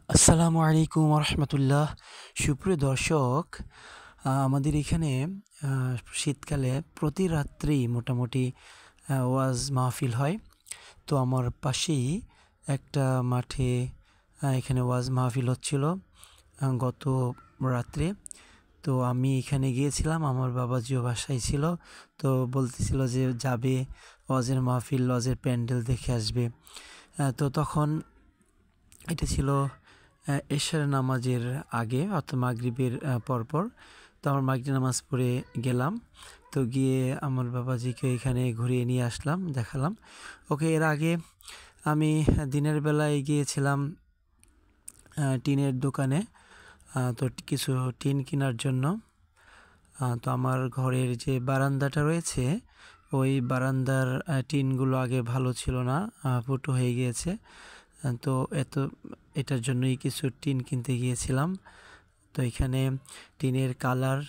আসসালামু আলাইকুম রহমতুল্লাহ। সুপ্রিয় দর্শক, আমাদের এখানে আ শীতকালে প্রতি রাত্রেই মোটামুটি ওয়াজ মাহফিল হয়। তো আমার পাশেই একটা মাঠে এখানে ওয়াজ মাহফিল হচ্ছিল গত রাত্রে। তো আমি এখানে গিয়েছিলাম, আমার বাবাজিও বাসায় ছিল। তো বলতেছিল যে যাবে ওয়াজের মাহফিল, ওয়াজের প্যান্ডেল দেখে আসবে। তো তখন এটা ছিল এশার নামাজের আগে, অর্থাৎ মাগরিবের পরপর। তো আমার মাগরিব নামাজ পড়ে গেলাম। তো গিয়ে আমার বাবাজিকে এখানে ঘুরিয়ে নিয়ে আসলাম, দেখালাম। ওকে, এর আগে আমি দিনের বেলায় গিয়েছিলাম টিনের দোকানে, তো কিছু টিন কেনার জন্য। তো আমার ঘরের যে বারান্দাটা রয়েছে, ওই বারান্দার টিনগুলো আগে ভালো ছিল না, ফুটো হয়ে গিয়েছে। তো এটার জন্যই কিছু টিন কিনতে গিয়েছিলাম। তো এখানে টিনের কালার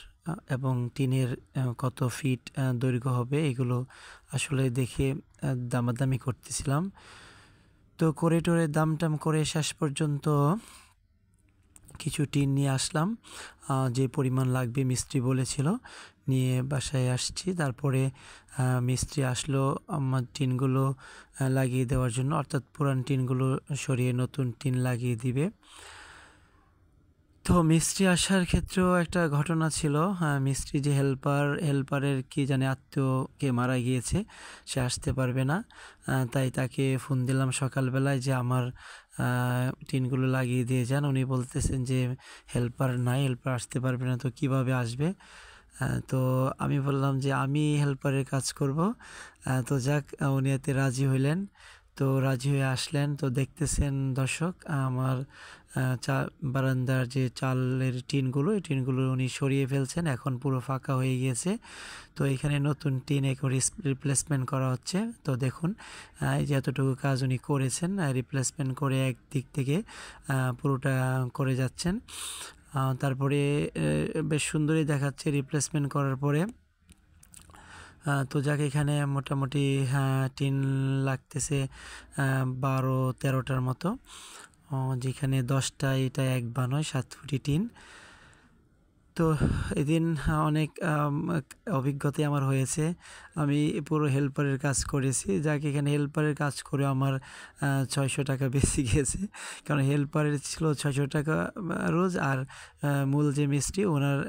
এবং টিনের কত ফিট দৈর্ঘ্য হবে, এগুলো আসলে দেখে দামাদামি করতেছিলাম। তো করে টোরে দাম টাম করে শেষ পর্যন্ত কিছু টিন নিয়ে আসলাম, যে পরিমাণ লাগবে মিস্ত্রি বলেছিল। নিয়ে বাসায় আসছি। তারপরে মিস্ত্রি আসলো আমার টিনগুলো লাগিয়ে দেওয়ার জন্য, অর্থাৎ পুরান টিনগুলো সরিয়ে নতুন টিন লাগিয়ে দিবে। তো মিস্ত্রি আসার ক্ষেত্রেও একটা ঘটনা ছিল। মিস্ত্রি যে হেল্পারের কি জানি আত্মীয়কে মারা গিয়েছে, সে আসতে পারবে না। তাই তাকে ফোন দিলাম সকালবেলায় যে আমার টিনগুলো লাগিয়ে দিয়ে যান। উনি বলতেছেন যে হেল্পার নাই, হেল্পার আসতে পারবে না, তো কিভাবে আসবে? তো আমি বললাম যে আমি হেল্পারের কাজ করব। তো যাক, উনি এতে রাজি হইলেন। তো রাজি হয়ে আসলেন। তো দেখতেছেন দর্শক, আমার বারান্দার যে চালের টিনগুলো, এই টিনগুলো উনি সরিয়ে ফেলছেন, এখন পুরো ফাঁকা হয়ে গিয়েছে। তো এখানে নতুন টিন এখন রিপ্লেসমেন্ট করা হচ্ছে। তো দেখুন, এই যে এতটুকু কাজ উনি করেছেন, রিপ্লেসমেন্ট করে একদিক থেকে পুরোটা করে যাচ্ছেন। তারপরে বেশ সুন্দরই দেখাচ্ছে রিপ্লেসমেন্ট করার পরে। তো যাক, এখানে মোটামুটি টিন লাগতেছে 12-13টার মতো, যেখানে 10টা এটা এক বানয় 7 ফুটি টিন। তো এদিন অনেক অভিজ্ঞতাই আমার হয়েছে। আমি পুরো হেল্পারের কাজ করেছি। যাক, এখানে হেল্পারের কাজ করে আমার 600 টাকা বেশি গিয়েছে। কারণ হেল্পারের ছিল 600 টাকা রোজ, আর মূল যে মিস্ত্রি ওনার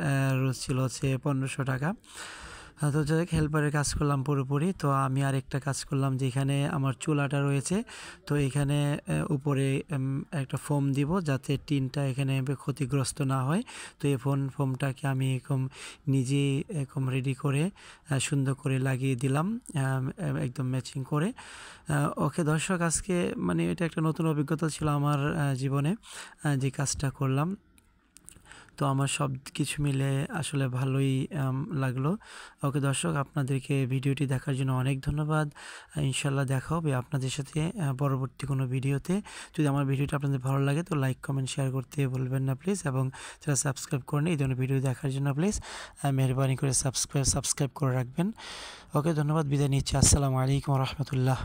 রোজ ছিল হচ্ছে 1500 টাকা। তো যাই হোক, হেল্পারের কাজ করলাম পুরোপুরি। তো আমি আরেকটা কাজ করলাম, যেখানে আমার চুলাটা রয়েছে। তো এখানে উপরে একটা ফোম দিব, যাতে টিনটা এখানে ক্ষতিগ্রস্ত না হয়। তো এই ফোমটাকে আমি এরকম নিজেই এরকম রেডি করে সুন্দর করে লাগিয়ে দিলাম, একদম ম্যাচিং করে। ওকে দর্শক, আজকে মানে এটা একটা নতুন অভিজ্ঞতা ছিল আমার জীবনে, যে কাজটা করলাম। তো আমার সব কিছু মিলে আসলে ভালোই লাগলো। ওকে দর্শক, আপনাদেরকে ভিডিওটি দেখার জন্য অনেক ধন্যবাদ। ইনশাল্লাহ দেখা হবে আপনাদের সাথে পরবর্তী কোনো ভিডিওতে। যদি আমার ভিডিওটা আপনাদের ভালো লাগে তো লাইক, কমেন্ট, শেয়ার করতে ভুলবেন না প্লিজ। এবং যারা সাবস্ক্রাইব করেন এই ধরনের ভিডিও দেখার জন্য প্লিজ মেহরবানি করে সাবস্ক্রাইব করে রাখবেন। ওকে ধন্যবাদ, বিদায় নিচ্ছি। আসসালামু আলাইকুম রহমতুল্লাহ।